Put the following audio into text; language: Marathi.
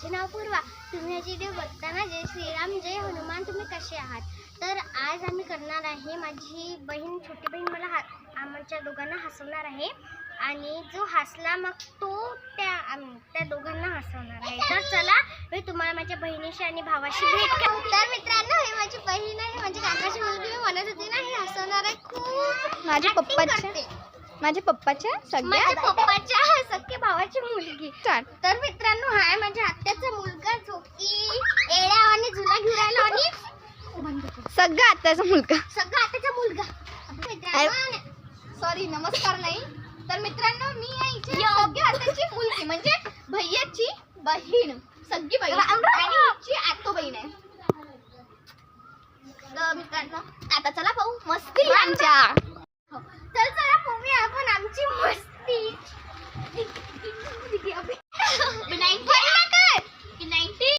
माझे नाव पूर्वा. तुम्ही याची व्हिडिओ बघताना जय श्रीराम जय हनुमान. तुम्ही कसे आहात? तर आज आम्ही करणार आहे, माझी बहीण छोटी बहीण मला आमच्या दोघांना हसवणार आहे आणि जो हसला मग तो त्या दोघांना हसवणार आहे. तर चला मी तुम्हाला माझ्या बहिणीशी आणि भावाशी भेट करू. तर मित्रांनो, ही माझी बहीण आहे, माझी काकाची मुलगी. मी म्हणत होती ना, ही हसवणार आहे खूप. माझ्या पप्पाच्या सख्या भावाची मुलगी. तर मित्रांनो, हा आहे माझ्या आत्याचा मुलगा जो की एड्या आणि झुला घेऊन राहिला आणि सगळा आत्याचा मुलगा. सॉरी, नमस्कार नाही. तर मित्रांनो, मी आहे सगळ्या आत्याची मुलगी, म्हणजे भैयाची बहीण, सगळी बहीण आणि हिची आत्तो बहीण आहे. तर मित्रांनो, आता चला पाहू मस्ती आमच्या. तर चला पाहूया आपण आमची मस्ती.